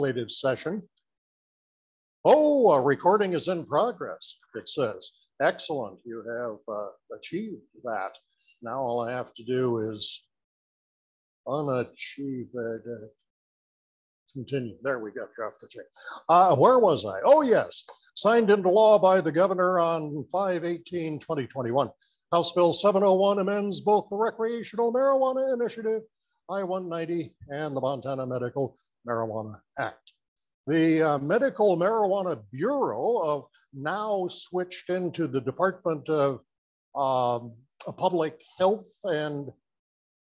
legislative session. Oh, a recording is in progress, it says. Excellent, you have achieved that. Now all I have to do is unachieve it. Continue. There we go. Drop the check. Where was I? Oh, yes. Signed into law by the governor on 5/18/2021. House Bill 701 amends both the Recreational Marijuana Initiative, I-190, and the Montana Medical Marijuana Act. The Medical Marijuana Bureau now switched into the Department of Public Health. And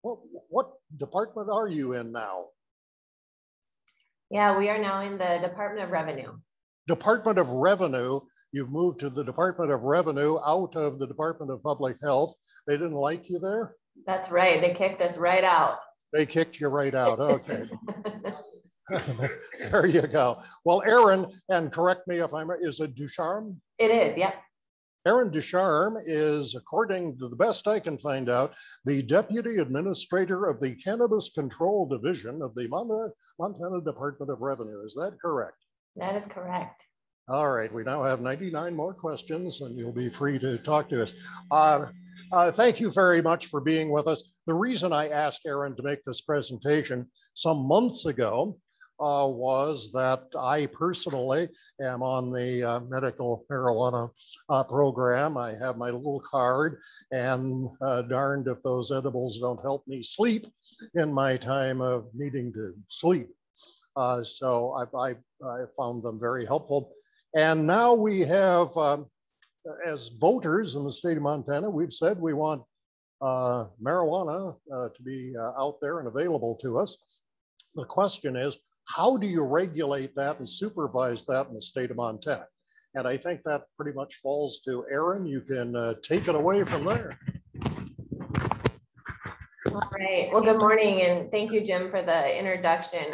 what department are you in now? Yeah, we are now in the Department of Revenue. Department of Revenue. You've moved to the Department of Revenue out of the Department of Public Health. They didn't like you there? That's right. They kicked us right out. They kicked you right out. Okay. There you go. Well, Erin, and correct me if I'm right, is it Ducharme? It is, yep. Erin Ducharme is, according to the best I can find out, the Deputy Administrator of the Cannabis Control Division of the Montana Department of Revenue. Is that correct? That is correct. All right, we now have 99 more questions and you'll be free to talk to us. Thank you very much for being with us. The reason I asked Erin to make this presentation some months ago was that I personally am on the medical marijuana program. I have my little card, and darned if those edibles don't help me sleep in my time of needing to sleep. So I found them very helpful. And now we have, as voters in the state of Montana, we've said we want marijuana to be out there and available to us. The question is, how do you regulate that and supervise that in the state of Montana? And I think that pretty much falls to Erin. You can take it away from there. All right. Well, good morning, and thank you, Jim, for the introduction.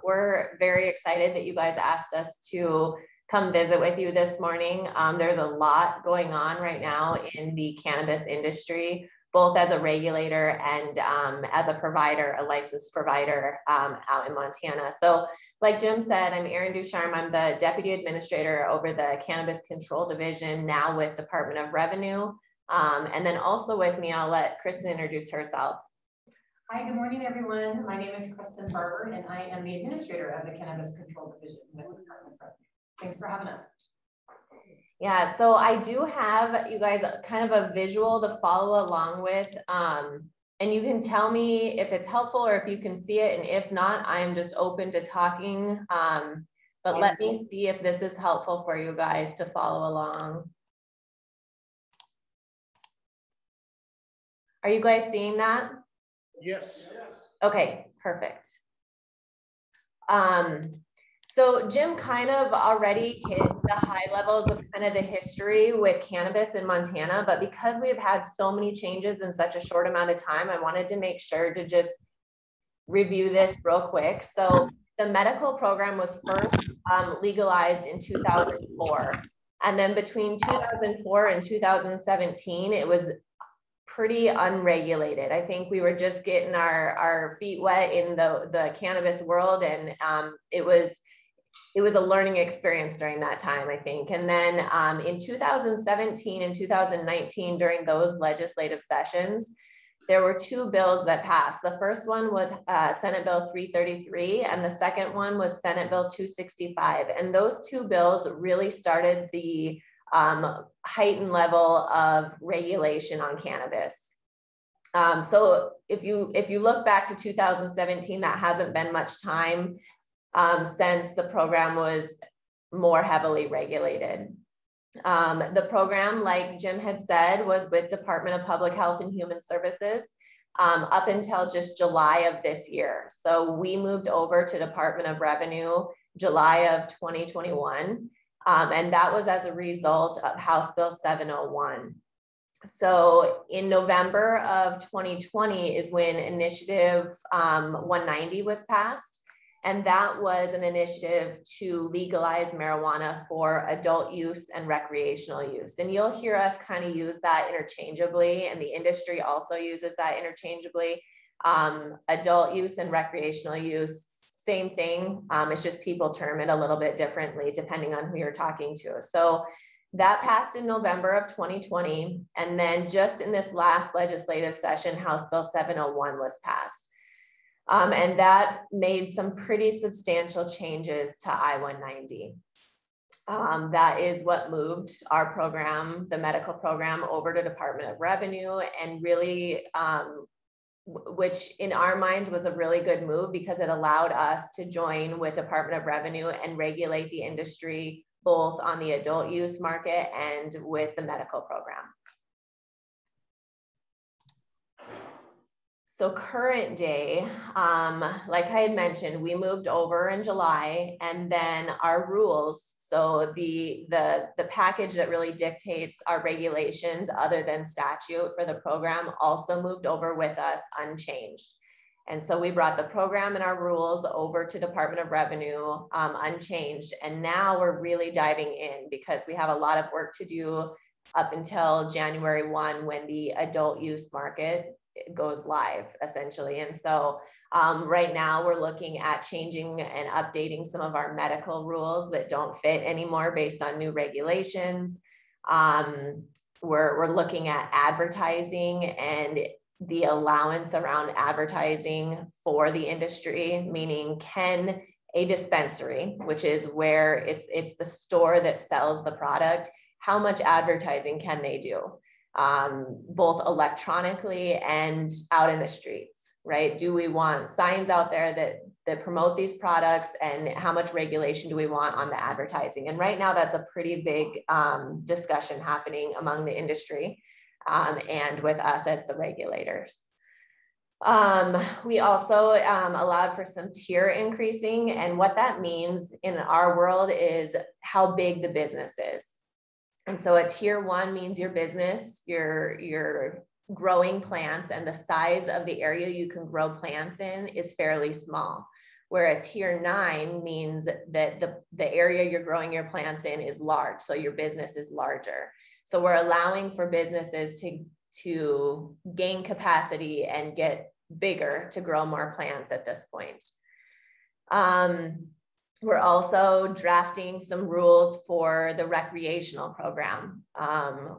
We're very excited that you guys asked us to come visit with you this morning. There's a lot going on right now in the cannabis industry, both as a regulator and as a provider, a licensed provider out in Montana. So like Jim said, I'm Erin Ducharme. I'm the Deputy Administrator over the Cannabis Control Division, now with Department of Revenue. And then also with me, I'll let Kristen introduce herself. Hi, good morning, everyone. My name is Kristen Barber, and I am the Administrator of the Cannabis Control Division with the Department of Revenue. Thanks for having us. Yeah, so I do have you guys kind of a visual to follow along with, and you can tell me if it's helpful or if you can see it, and if not, I'm just open to talking, but let me see if this is helpful for you guys to follow along. Are you guys seeing that? Yes. Okay, perfect. So Jim kind of already hit the high levels of kind of the history with cannabis in Montana, but because we've had so many changes in such a short amount of time, I wanted to make sure to just review this real quick. So the medical program was first legalized in 2004. And then between 2004 and 2017, it was pretty unregulated. I think we were just getting our feet wet in the cannabis world, and it was a learning experience during that time, I think. And then in 2017 and 2019, during those legislative sessions, there were two bills that passed. The first one was Senate Bill 333, and the second one was Senate Bill 265. And those two bills really started the heightened level of regulation on cannabis. So if you look back to 2017, that hasn't been much time since the program was more heavily regulated. The program, like Jim had said, was with Department of Public Health and Human Services up until just July of this year. So we moved over to Department of Revenue July of 2021. And that was as a result of House Bill 701. So in November of 2020 is when Initiative 190 was passed. And that was an initiative to legalize marijuana for adult use and recreational use. And you'll hear us kind of use that interchangeably, and the industry also uses that interchangeably. Adult use and recreational use same thing. It's just people term it a little bit differently depending on who you're talking to. So that passed in November of 2020. And then just in this last legislative session, House Bill 701 was passed. And that made some pretty substantial changes to I-190. That is what moved our program, the medical program, over to Department of Revenue, and really, which in our minds was a really good move because it allowed us to join with Department of Revenue and regulate the industry both on the adult use market and with the medical program. So current day, like I had mentioned, we moved over in July, and then our rules, so the package that really dictates our regulations other than statute for the program also moved over with us unchanged. And so we brought the program and our rules over to Department of Revenue unchanged. And now we're really diving in because we have a lot of work to do up until January 1 when the adult use market goes live essentially. And so right now we're looking at changing and updating some of our medical rules that don't fit anymore based on new regulations. We're looking at advertising and the allowance around advertising for the industry, meaning can a dispensary, which is where it's the store that sells the product, how much advertising can they do? Both electronically and out in the streets, right? Do we want signs out there that promote these products, and how much regulation do we want on the advertising? And right now that's a pretty big discussion happening among the industry and with us as the regulators. We also allowed for some tier increasing, and what that means in our world is how big the business is. And so a tier 1 means your business, you're growing plants, and the size of the area you can grow plants in is fairly small. Where a tier 9 means that the area you're growing your plants in is large, so your business is larger. So we're allowing for businesses to gain capacity and get bigger to grow more plants at this point. We're also drafting some rules for the recreational program,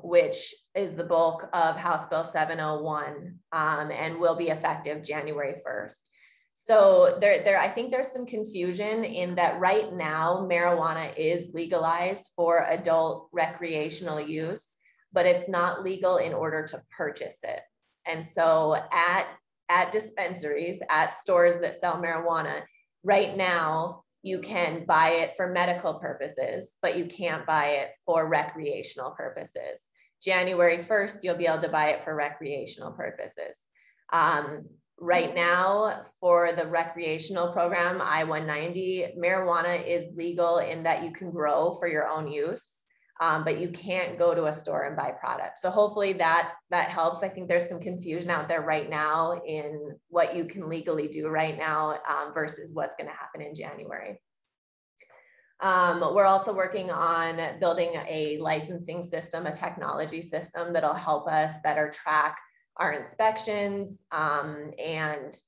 which is the bulk of House Bill 701 and will be effective January 1st. So I think there's some confusion in that right now marijuana is legalized for adult recreational use, but it's not legal in order to purchase it. And so at dispensaries, at stores that sell marijuana, right now, you can buy it for medical purposes, but you can't buy it for recreational purposes. January 1st, you'll be able to buy it for recreational purposes. Right now, for the recreational program, I-190, marijuana is legal in that you can grow for your own use, but you can't go to a store and buy product. So hopefully that helps. I think there's some confusion out there right now in what you can legally do right now versus what's going to happen in January. We're also working on building a licensing system, a technology system that'll help us better track our inspections and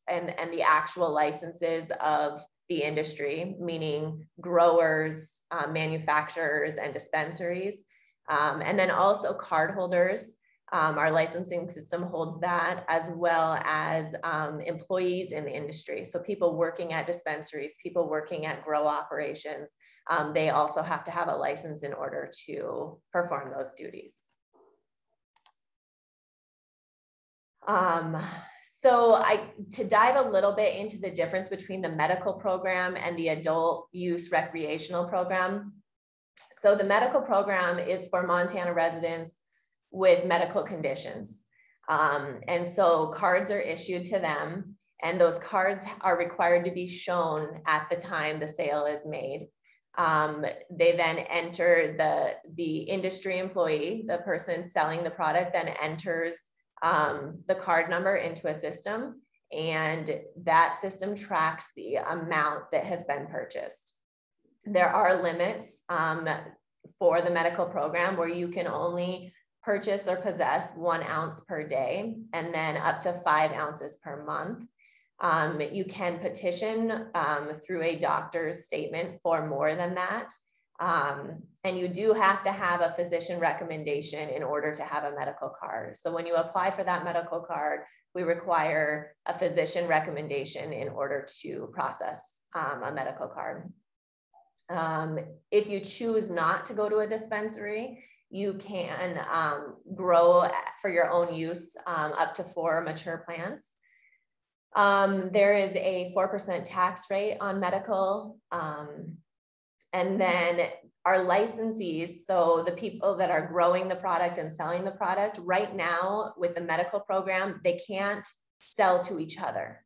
the actual licenses of the industry, meaning growers, manufacturers, and dispensaries. And then also cardholders. Our licensing system holds that, as well as employees in the industry. So people working at dispensaries, people working at grow operations, they also have to have a license in order to perform those duties. So to dive a little bit into the difference between the medical program and the adult use recreational program. So the medical program is for Montana residents with medical conditions. And so cards are issued to them, and those cards are required to be shown at the time the sale is made. They then enter the industry employee, the person selling the product, then enters the card number into a system, and that system tracks the amount that has been purchased. There are limits for the medical program where you can only purchase or possess 1 ounce per day, and then up to 5 ounces per month. You can petition through a doctor's statement for more than that. And you do have to have a physician recommendation in order to have a medical card. So when you apply for that medical card, we require a physician recommendation in order to process a medical card. If you choose not to go to a dispensary, you can grow for your own use up to 4 mature plants. There is a 4% tax rate on medical. And then our licensees, so the people that are growing the product and selling the product, right now with the medical program, they can't sell to each other.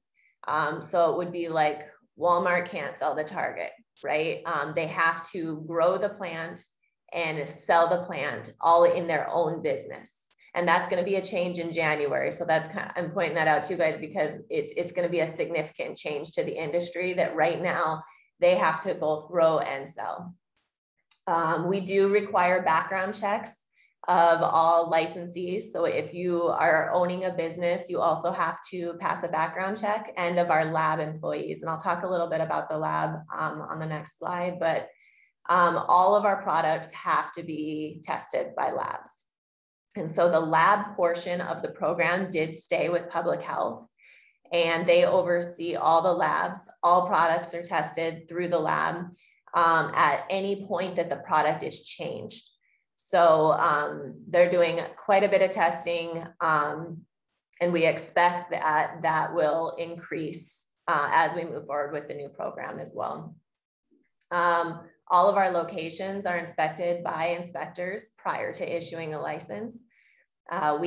So it would be like Walmart can't sell to Target, right? They have to grow the plant and sell the plant all in their own business. And that's going to be a change in January. So that's kind of, I'm pointing that out to you guys because it's going to be a significant change to the industry that right now they have to both grow and sell. We do require background checks of all licensees. So if you are owning a business, you also have to pass a background check, and of our lab employees. And I'll talk a little bit about the lab on the next slide, but all of our products have to be tested by labs. And so the lab portion of the program did stay with public health, and they oversee all the labs. All products are tested through the lab at any point that the product is changed. So they're doing quite a bit of testing, and we expect that that will increase as we move forward with the new program as well. All of our locations are inspected by inspectors prior to issuing a license. Our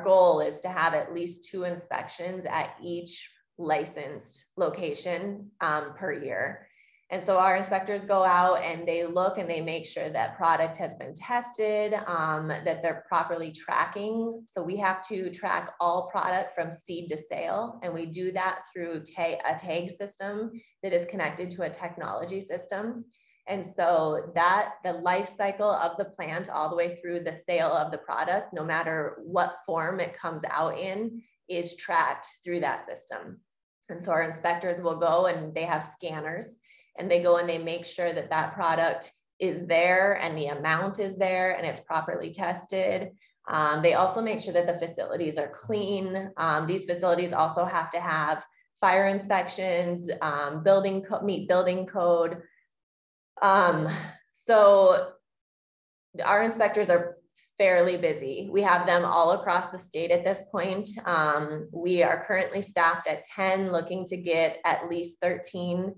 goal is to have at least 2 inspections at each licensed location per year. And so our inspectors go out and they look and they make sure that product has been tested, that they're properly tracking. So we have to track all product from seed to sale. And we do that through a tag system that is connected to a technology system. And so that the life cycle of the plant all the way through the sale of the product, no matter what form it comes out in, is tracked through that system. And so our inspectors will go and they have scanners, and they go and they make sure that that product is there and the amount is there and it's properly tested. They also make sure that the facilities are clean. These facilities also have to have fire inspections, meet building code. So our inspectors are fairly busy. We have them all across the state at this point. We are currently staffed at 10, looking to get at least 13.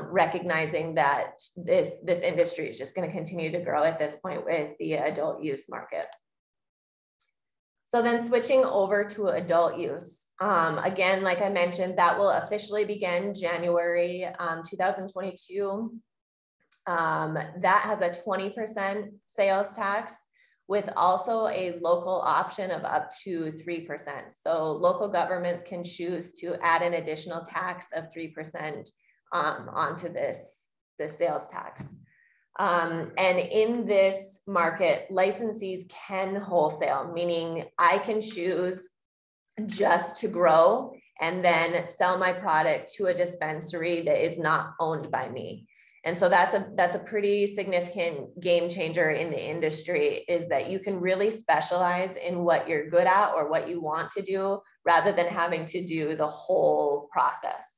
Recognizing that this industry is just going to continue to grow at this point with the adult use market. So then switching over to adult use. Again, like I mentioned, that will officially begin January 2022. That has a 20% sales tax with also a local option of up to 3%. So local governments can choose to add an additional tax of 3% onto this sales tax. And in this market, licensees can wholesale, meaning I can choose just to grow and then sell my product to a dispensary that is not owned by me. And so that's a pretty significant game changer in the industry, is that you can really specialize in what you're good at or what you want to do rather than having to do the whole process.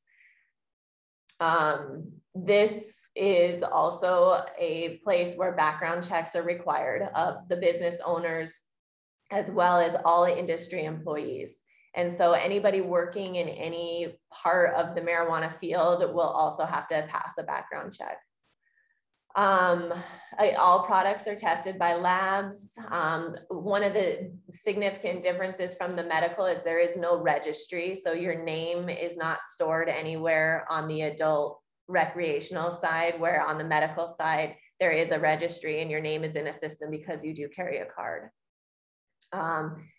This is also a place where background checks are required of the business owners as well as all industry employees. And so anybody working in any part of the marijuana field will also have to pass a background check. All products are tested by labs. One of the significant differences from the medical is there is no registry. So your name is not stored anywhere on the adult recreational side, where on the medical side, there is a registry and your name is in a system because you do carry a card.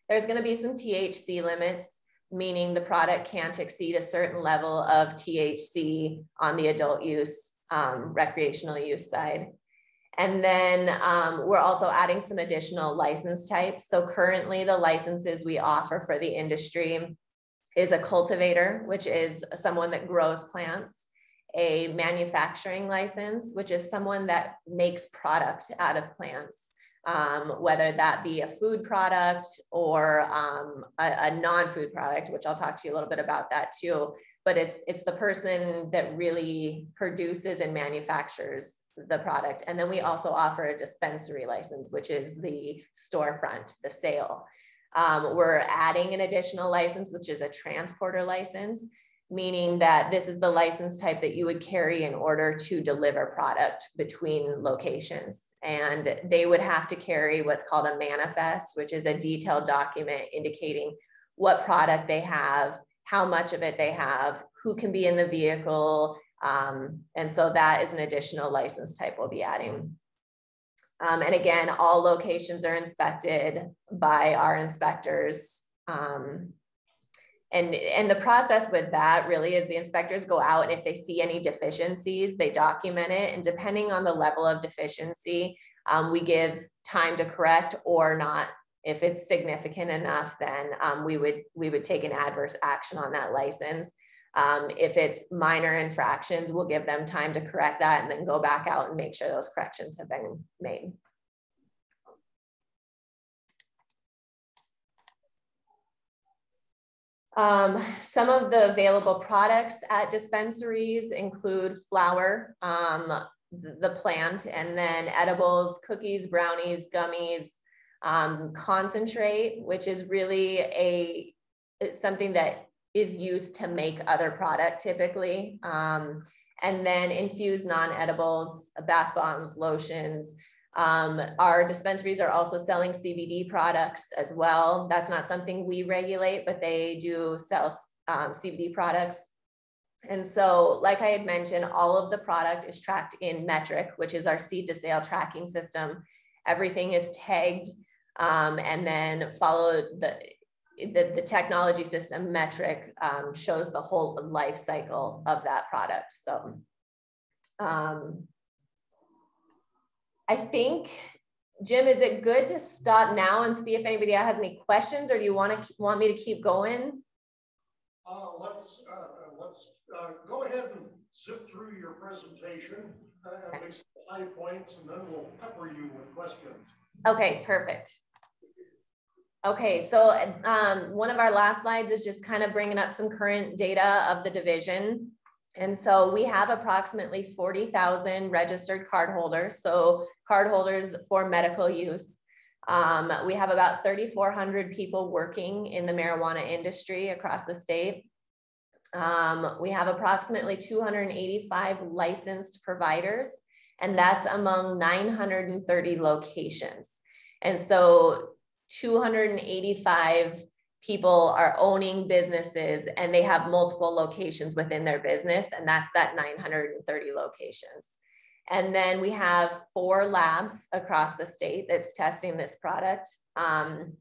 There's going to be some THC limits, meaning the product can't exceed a certain level of THC on the adult use, recreational use side. And then we're also adding some additional license types. So currently the licenses we offer for the industry is a cultivator, which is someone that grows plants. A manufacturing license, which is someone that makes product out of plants, whether that be a food product or a non-food product, which I'll talk to you a little bit about that too. But it's the person that really produces and manufactures the product. And then we also offer a dispensary license, which is the storefront, the sale. We're adding an additional license, which is a transporter license, meaning that this is the license type that you would carry in order to deliver product between locations. And they would have to carry what's called a manifest, which is a detailed document indicating what product they have, how much of it they have, who can be in the vehicle. And so that is an additional license type we'll be adding. And again, all locations are inspected by our inspectors. And the process with that really is the inspectors go out, and if they see any deficiencies, they document it. And depending on the level of deficiency, we give time to correct or not. If it's significant enough, then we would take an adverse action on that license. If it's minor infractions, we'll give them time to correct that and then go back out and make sure those corrections have been made. Some of the available products at dispensaries include flour, the plant, and then edibles, cookies, brownies, gummies, concentrate, which is really something that is used to make other product typically. And then infused non-edibles, bath bombs, lotions. Our dispensaries are also selling CBD products as well. That's not something we regulate, but they do sell CBD products. And so, like I had mentioned, all of the product is tracked in Metric, which is our seed to sale tracking system. Everything is tagged and then followed the technology system. Metric shows the whole life cycle of that product. So I think, Jim, is it good to stop now and see if anybody has any questions, or do you want me to keep going? Let's go ahead and zip through your presentation, at least the high points, and then we'll pepper you with questions. Okay, perfect. Okay, so one of our last slides is just kind of bringing up some current data of the division. And so we have approximately 40,000 registered cardholders, so cardholders for medical use. We have about 3,400 people working in the marijuana industry across the state. We have approximately 285 licensed providers, and that's among 930 locations. And so 285 people are owning businesses, and they have multiple locations within their business, and that's that 930 locations. And then we have 4 labs across the state that's testing this product. And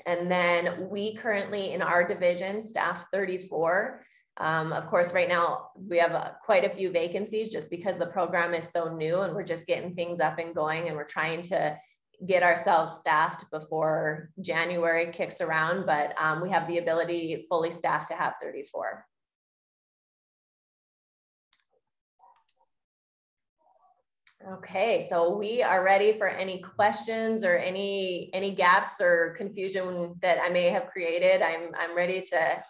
then we currently in our division staff 34. Of course, right now we have quite a few vacancies just because the program is so new and we're just getting things up and going, and we're trying to get ourselves staffed before January kicks around, but we have the ability fully staffed to have 34. Okay, so we are ready for any questions or any gaps or confusion that I may have created. I'm ready to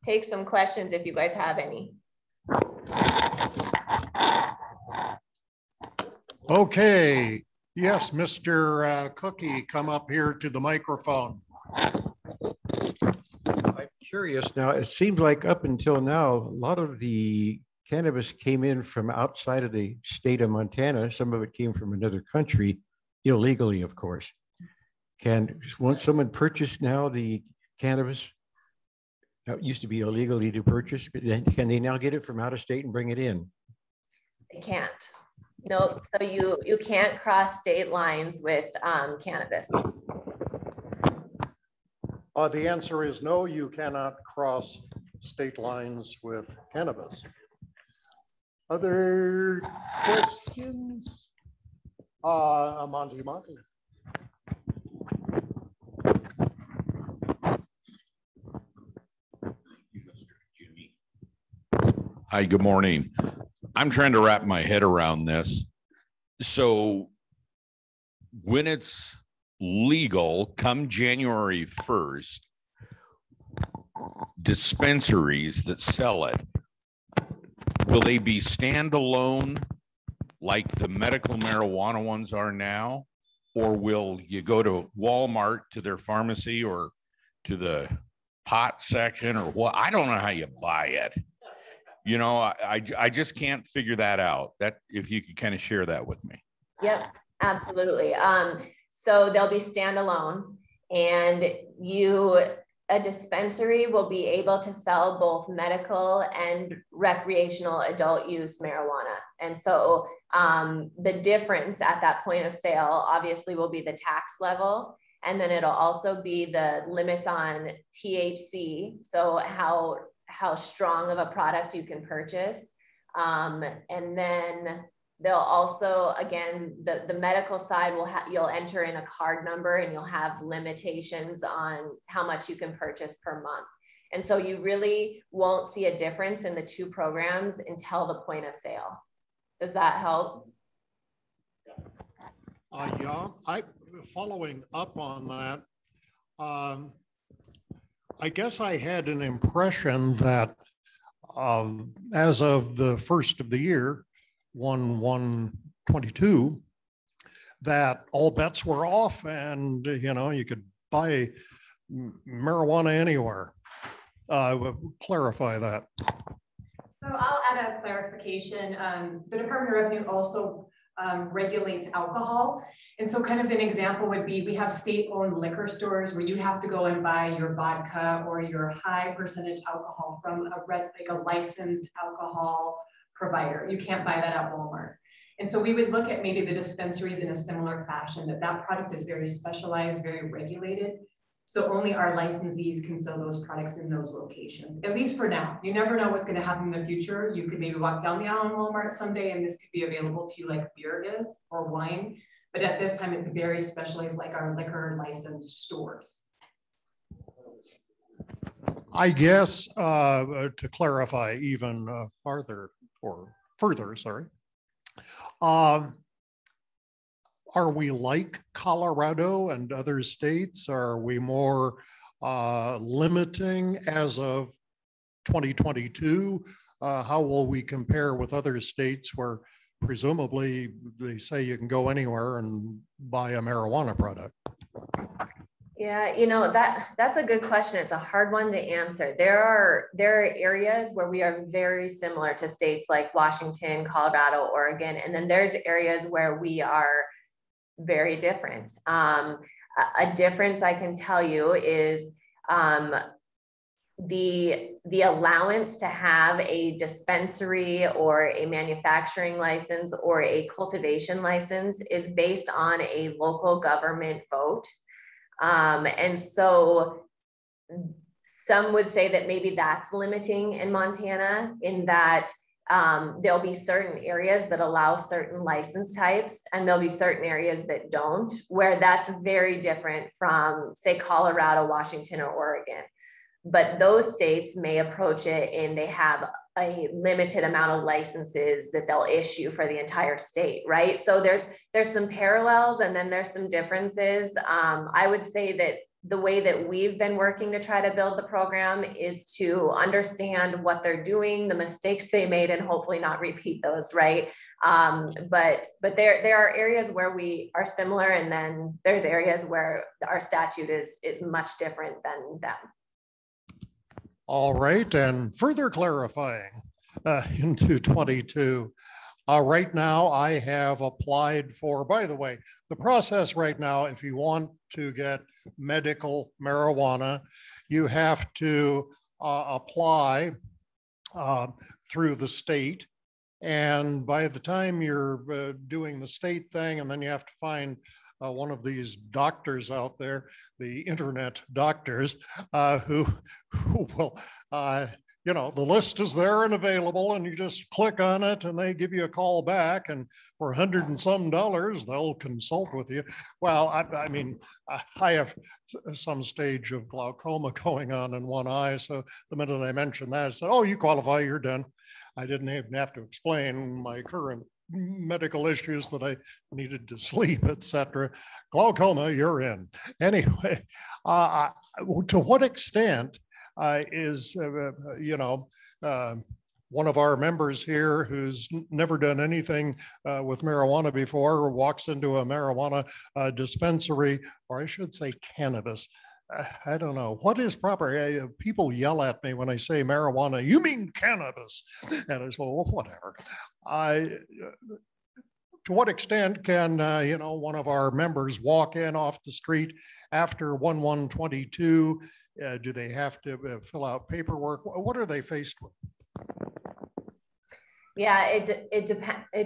take some questions if you guys have any. Okay. Yes, Mr. Cookie, come up here to the microphone. I'm curious now, it seems like up until now, a lot of the cannabis came in from outside of the state of Montana. Some of it came from another country, illegally, of course. Can once someone purchase now the cannabis that used to be illegally to purchase, can they now get it from out of state and bring it in? They can't. Nope. So you can't cross state lines with cannabis. The answer is no, you cannot cross state lines with cannabis. Other questions? Monty. Hi, good morning. I'm trying to wrap my head around this. So when it's legal come January 1st, dispensaries that sell it, will they be standalone like the medical marijuana ones are now? Or will you go to Walmart to their pharmacy or to the pot section or what? I don't know how you buy it. You know, I just can't figure that out. That if you could kind of share that with me. Yep, absolutely. So they'll be standalone, and a dispensary will be able to sell both medical and recreational adult use marijuana. And so the difference at that point of sale obviously will be the tax level. And then it'll also be the limits on THC. So how strong of a product you can purchase. And then they'll also, again, the medical side you'll enter in a card number, and you'll have limitations on how much you can purchase per month. And so you really won't see a difference in the two programs until the point of sale. Does that help? Yeah, following up on that, I guess I had an impression that as of the first of the year, 1/1/22, that all bets were off, and you could buy marijuana anywhere. Clarify that. So I'll add a clarification. The Department of Revenue also regulates alcohol. And so kind of an example would be, we have state-owned liquor stores where you have to go and buy your vodka or your high percentage alcohol from a licensed alcohol provider. You can't buy that at Walmart. And so we would look at maybe the dispensaries in a similar fashion, that product is very specialized, very regulated. So only our licensees can sell those products in those locations, at least for now. You never know what's going to happen in the future. You could maybe walk down the aisle in Walmart someday and this could be available to you like beer is or wine. But at this time, it's very specialized, like our liquor licensed stores. I guess to clarify even further, sorry. Are we like Colorado and other states? Are we more limiting as of 2022? How will we compare with other states where presumably they say you can go anywhere and buy a marijuana product? Yeah, that's a good question. It's a hard one to answer. There are areas where we are very similar to states like Washington, Colorado, Oregon, and then there's areas where we are very different. A difference I can tell you is the allowance to have a dispensary or a manufacturing license or a cultivation license is based on a local government vote. And so some would say that maybe that's limiting in Montana, in that there'll be certain areas that allow certain license types, and there'll be certain areas that don't, where that's very different from, say, Colorado, Washington, or Oregon. But those states may approach it and they have a limited amount of licenses that they'll issue for the entire state, right? So there's some parallels and then there's some differences. I would say that the way that we've been working to try to build the program is to understand what they're doing, the mistakes they made, and hopefully not repeat those, right? But there are areas where we are similar, and then there's areas where our statute is much different than them. All right, and further clarifying into 22. Right now, I have applied for, by the way, the process right now, if you want to get medical marijuana, you have to apply through the state. And by the time you're doing the state thing, and then you have to find one of these doctors out there, the internet doctors, who will, the list is there and available, and you just click on it and they give you a call back, and for $100 and some, they'll consult with you. Well, I mean, I have some stage of glaucoma going on in one eye. So the minute I mentioned that, I said, oh, you qualify, you're done. I didn't even have to explain my current medical issues that I needed to sleep, etc. Glaucoma, you're in. Anyway, to what extent is, one of our members here who's never done anything with marijuana before walks into a marijuana dispensary, or I should say cannabis. I don't know. What is proper? People yell at me when I say marijuana. You mean cannabis? And I say, well, whatever. To what extent can, one of our members walk in off the street after 1/1/22? Do they have to fill out paperwork? What are they faced with? Yeah, it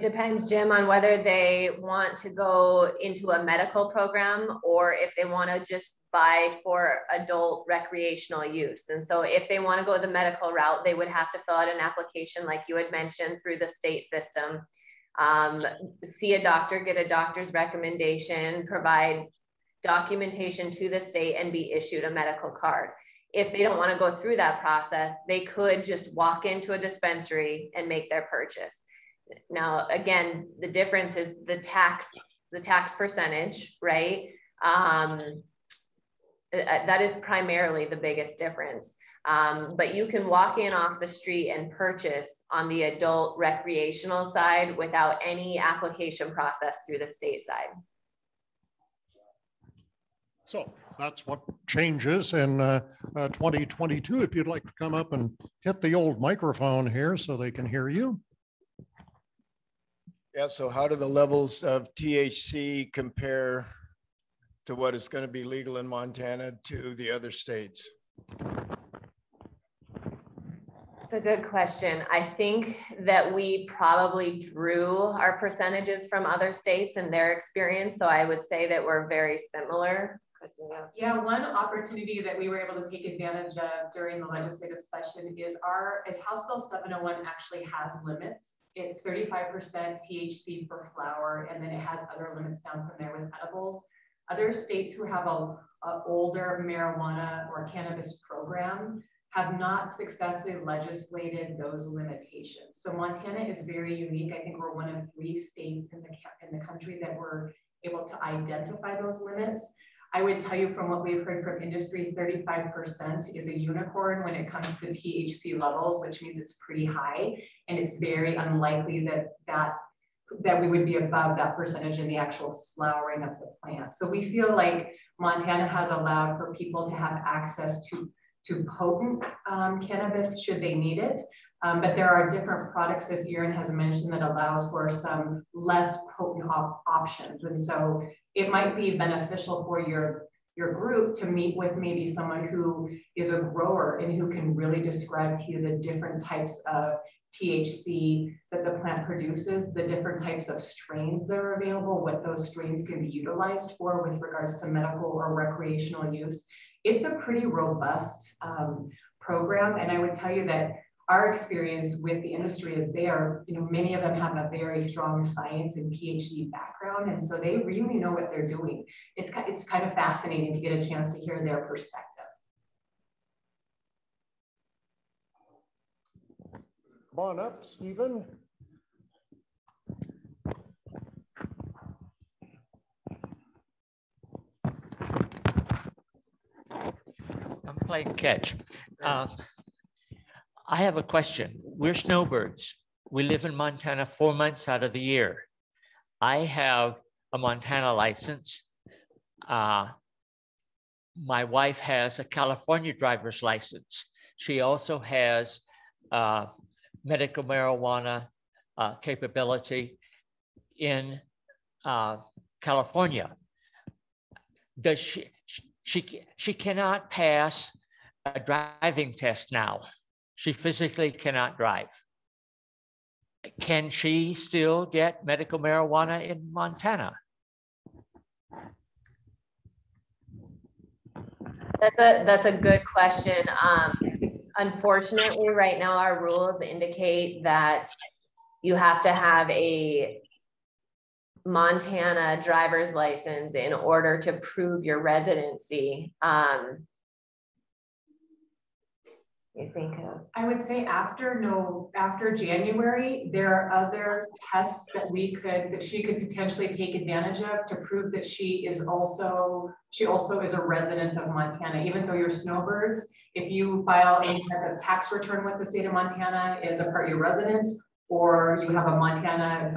depends, Jim, on whether they want to go into a medical program or if they want to just buy for adult recreational use. And so if they want to go the medical route, they would have to fill out an application like you had mentioned through the state system. See a doctor, get a doctor's recommendation, provide documentation to the state, and be issued a medical card. If they don't want to go through that process, they could just walk into a dispensary and make their purchase. Now, again, the difference is the tax percentage, right? That is primarily the biggest difference. But you can walk in off the street and purchase on the adult recreational side without any application process through the state side. So that's what changes in 2022. If you'd like to come up and hit the old microphone here so they can hear you. Yeah, so how do the levels of THC compare to what is going to be legal in Montana to the other states? It's a good question. I think that we probably drew our percentages from other states and their experience. So I would say that we're very similar. Yeah, one opportunity that we were able to take advantage of during the legislative session is House Bill 701 actually has limits. It's 35% THC for flower, and then it has other limits down from there with edibles. Other states who have a older marijuana or cannabis program have not successfully legislated those limitations. So Montana is very unique. I think we're one of 3 states in the country that were able to identify those limits. I would tell you from what we've heard from industry, 35% is a unicorn when it comes to THC levels, which means it's pretty high. And it's very unlikely that we would be above that percentage in the actual flowering of the plant. So we feel like Montana has allowed for people to have access to potent cannabis should they need it. But there are different products, as Erin has mentioned, that allows for some less potent options. And so it might be beneficial for your group to meet with maybe someone who is a grower and who can really describe to you the different types of THC that the plant produces, the different types of strains that are available, what those strains can be utilized for with regards to medical or recreational use. It's a pretty robust program. And I would tell you that our experience with the industry is many of them have a very strong science and PhD background. And so they really know what they're doing. It's kind of fascinating to get a chance to hear their perspective. Come on up, Stephen. I'm playing catch. I have a question. We're snowbirds. We live in Montana 4 months out of the year. I have a Montana license. My wife has a California driver's license. She also has medical marijuana capability in California. Does she cannot pass a driving test now. She physically cannot drive. Can she still get medical marijuana in Montana? That's a good question. Unfortunately, right now our rules indicate that you have to have a Montana driver's license in order to prove your residency. you think of? I would say after January, there are other tests that she could potentially take advantage of to prove that she also is a resident of Montana. Even though you're snowbirds, if you file any type of tax return with the state of Montana as a part of your residence, or you have a Montana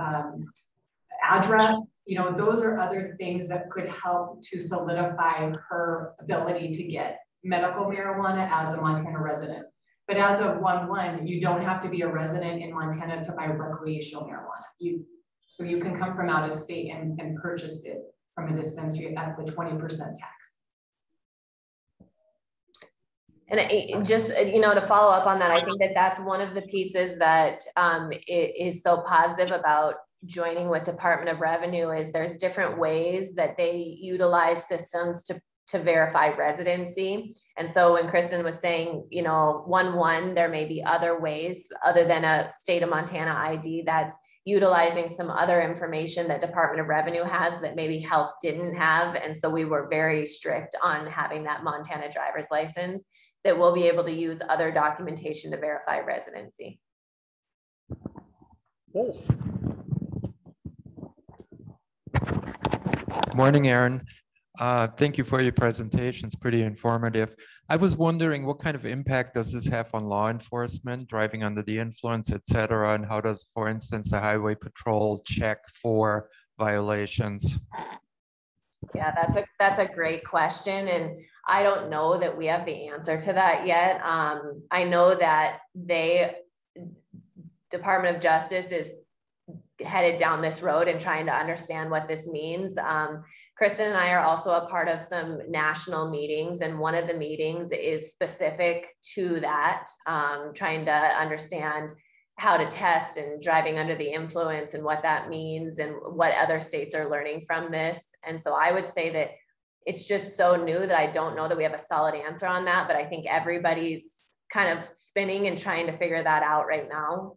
address, you know, those are other things that could help to solidify her ability to get medical marijuana as a Montana resident. But as of 1/1, you don't have to be a resident in Montana to buy recreational marijuana. So you can come from out of state and purchase it from a dispensary at the 20% tax. And just, you know, to follow up on that, I think that that's one of the pieces that is so positive about joining with Department of Revenue is there's different ways that they utilize systems to verify residency. And so when Kristen was saying, you know, 1/1, there may be other ways other than a state of Montana ID that's utilizing some other information that Department of Revenue has that maybe health didn't have. And so we were very strict on having that Montana driver's license that we'll be able to use other documentation to verify residency. Oh. Morning, Erin. Thank you for your presentation. It's pretty informative. I was wondering what kind of impact does this have on law enforcement, driving under the influence, et cetera, and how does, for instance, the highway patrol check for violations? Yeah, that's a great question. And I don't know that we have the answer to that yet. I know that Department of Justice is headed down this road and trying to understand what this means. Kristen and I are also a part of some national meetings, and one of the meetings is specific to that, trying to understand how to test and driving under the influence and what that means and what other states are learning from this. And so I would say that it's just so new that I don't know that we have a solid answer on that, but I think everybody's kind of spinning and trying to figure that out right now.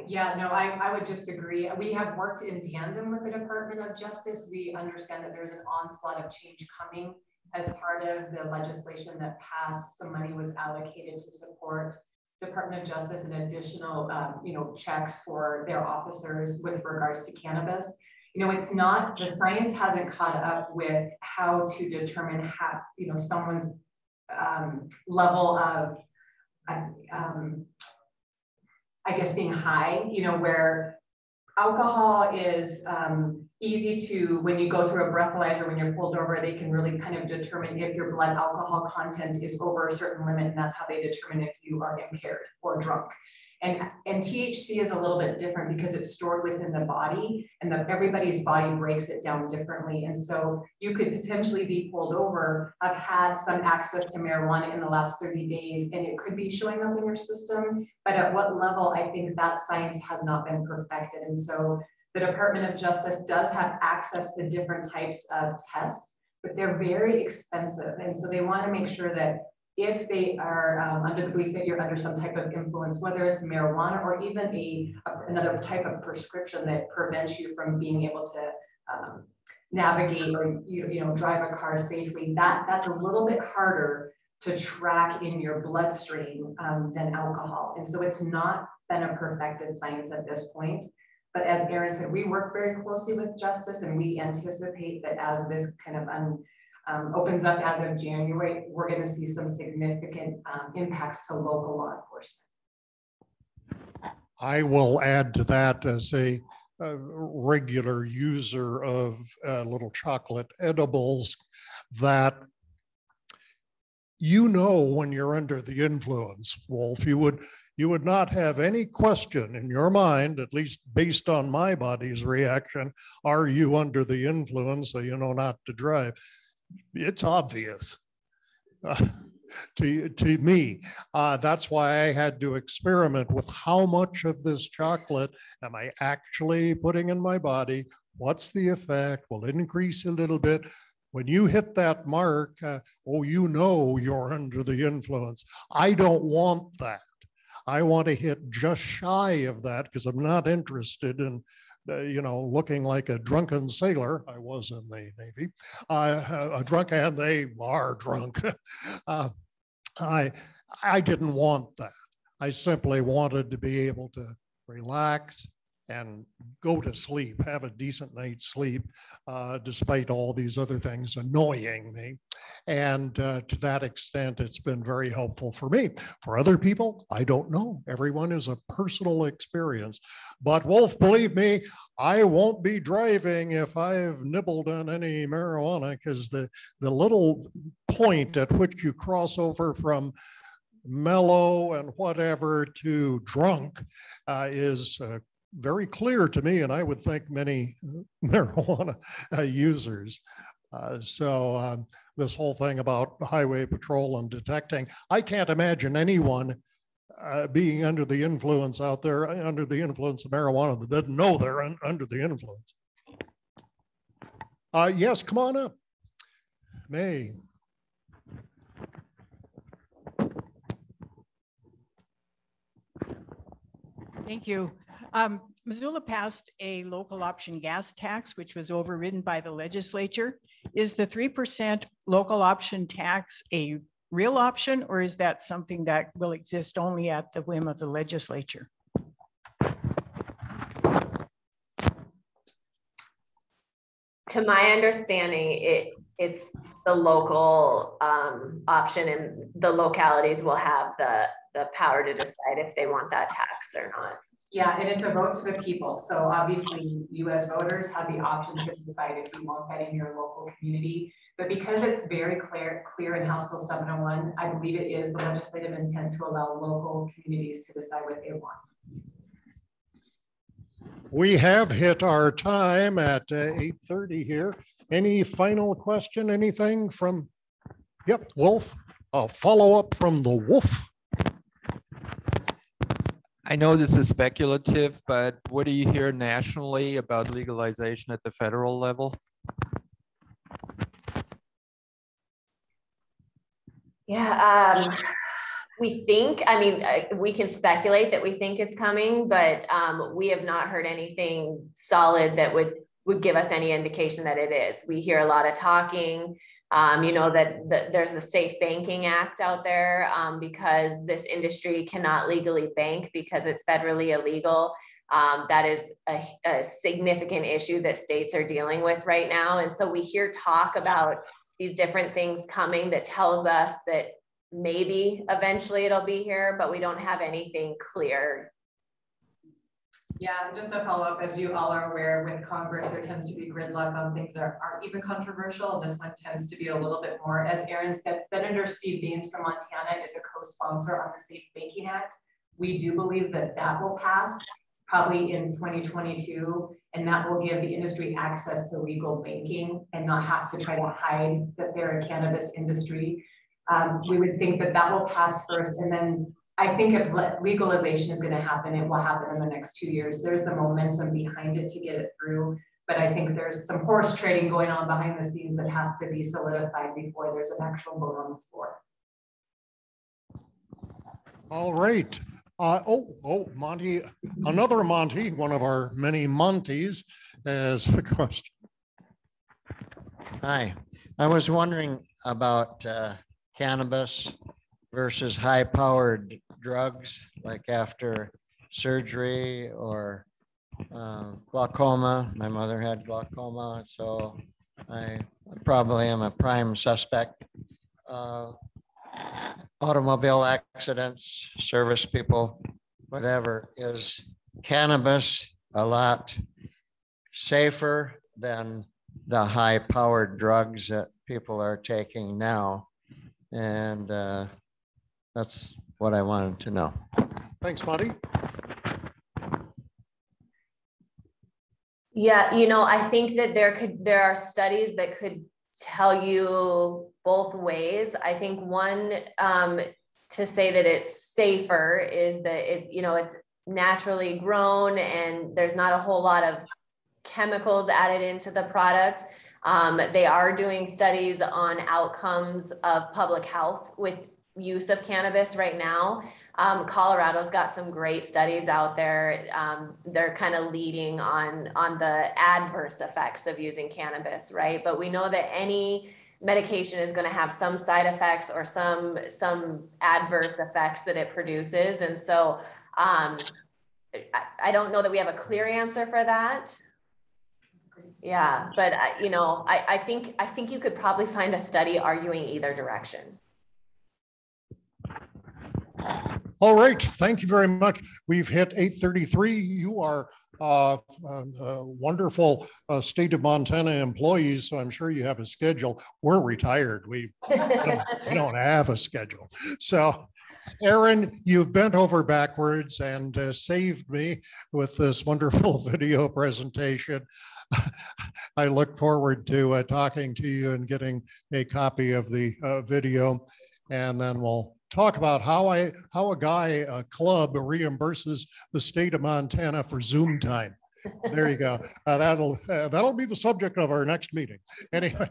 Yeah, no, I would just agree. We have worked in tandem with the Department of Justice. We understand that there's an onslaught of change coming as part of the legislation that passed. Some money was allocated to support Department of Justice and additional, checks for their officers with regards to cannabis. You know, it's not, the science hasn't caught up with how to determine how, someone's level of, being high, where alcohol is easy to, when you go through a breathalyzer, when you're pulled over, they can really kind of determine if your blood alcohol content is over a certain limit, and that's how they determine if you are impaired or drunk. And THC is a little bit different because it's stored within the body, and everybody's body breaks it down differently. And so you could potentially be pulled over, have had some access to marijuana in the last 30 days, and it could be showing up in your system. But at what level, I think that science has not been perfected. And so the Department of Justice does have access to different types of tests, but they're very expensive. And so they want to make sure that if they are under the belief that you're under some type of influence, whether it's marijuana or even another type of prescription that prevents you from being able to navigate or drive a car safely, that's a little bit harder to track in your bloodstream than alcohol. And so it's not been a perfected science at this point. But as Erin said, we work very closely with Justice, and we anticipate that as this kind of opens up as of January, we're going to see some significant impacts to local law enforcement. I will add to that as a regular user of little chocolate edibles that when you're under the influence, Wolf, you would not have any question in your mind, at least based on my body's reaction, are you under the influence so you know not to drive? It's obvious to me. That's why I had to experiment with how much of this chocolate am I actually putting in my body? What's the effect? Will it increase a little bit? When you hit that mark, you're under the influence. I don't want that. I want to hit just shy of that because I'm not interested in looking like a drunken sailor. I was in the Navy, a drunk, and they are drunk. I didn't want that. I simply wanted to be able to relax and go to sleep, have a decent night's sleep, despite all these other things annoying me. And to that extent, it's been very helpful for me. For other people, I don't know. Everyone is a personal experience. But Wolf, believe me, I won't be driving if I've nibbled on any marijuana, because the little point at which you cross over from mellow and whatever to drunk is very clear to me, and I would think many marijuana users. This whole thing about highway patrol and detecting, I can't imagine anyone being under the influence out there, under the influence of marijuana, that doesn't know they're under the influence. Yes, come on up. May. Thank you. Missoula passed a local option gas tax, which was overridden by the legislature. Is the 3% local option tax a real option, or is that something that will exist only at the whim of the legislature? To my understanding, it's the local option, and the localities will have the power to decide if they want that tax or not. Yeah, and it's a vote to the people. So obviously you as voters have the option to decide if you want that in your local community. But because it's very clear in House Bill 701, I believe it is the legislative intent to allow local communities to decide what they want. We have hit our time at 8:30 here. Any final question, anything from, yep, Wolf? A follow up from the Wolf. I know this is speculative, but what do you hear nationally about legalization at the federal level? Yeah, we think, I mean, we can speculate that we think it's coming, but we have not heard anything solid that would give us any indication that it is. We hear a lot of talking. You know, that there's a Safe Banking Act out there because this industry cannot legally bank because it's federally illegal. That is a significant issue that states are dealing with right now. And so we hear talk about these different things coming that tells us that maybe eventually it'll be here, but we don't have anything clear. Yeah, just to follow up, as you all are aware, with Congress, there tends to be gridlock on things that aren't even controversial. This one tends to be a little bit more. As Erin said, Senator Steve Daines from Montana is a co-sponsor on the Safe Banking Act. We do believe that that will pass probably in 2022, and that will give the industry access to legal banking and not have to try to hide that they're a cannabis industry. We would think that that will pass first, and then I think if legalization is going to happen, it will happen in the next 2 years. There's the momentum behind it to get it through, but I think there's some horse trading going on behind the scenes that has to be solidified before there's an actual vote on the floor. All right. Monty, another Monty, one of our many Monties, has a question. Hi, I was wondering about cannabis versus high-powered drugs, like after surgery or glaucoma. My mother had glaucoma, so I probably am a prime suspect. Automobile accidents, service people, whatever. Is cannabis a lot safer than the high-powered drugs that people are taking now? And that's what I wanted to know. Thanks, Monty. Yeah, you know, I think that there are studies that could tell you both ways. I think one, to say that it's safer is that it's, you know, it's naturally grown and there's not a whole lot of chemicals added into the product. They are doing studies on outcomes of public health with use of cannabis right now. Colorado's got some great studies out there. They're kind of leading on the adverse effects of using cannabis, right? But we know that any medication is going to have some side effects or some adverse effects that it produces. And so I don't know that we have a clear answer for that. Yeah, but you know, I think you could probably find a study arguing either direction. All right, thank you very much. We've hit 8:33. You are wonderful state of Montana employees, so I'm sure you have a schedule. We're retired. We don't have a schedule. So, Erin, you've bent over backwards and saved me with this wonderful video presentation. I look forward to talking to you and getting a copy of the video, and then we'll talk about how a club reimburses the state of Montana for Zoom time. There you go. That'll be the subject of our next meeting. Anyway,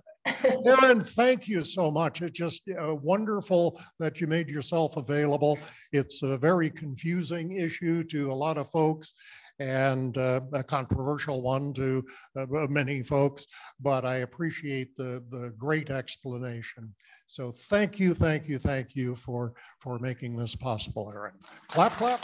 Erin, thank you so much. It's just wonderful that you made yourself available. It's a very confusing issue to a lot of folks, and a controversial one to many folks, but I appreciate the great explanation. So thank you for making this possible, Erin. Clap, clap.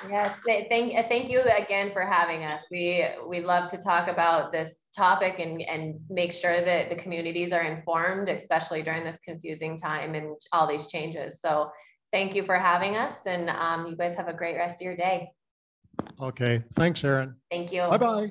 Yes, thank you again for having us. We love to talk about this topic and make sure that the communities are informed, especially during this confusing time and all these changes. So thank you for having us, and you guys have a great rest of your day. Okay, thanks, Erin. Thank you. Bye-bye.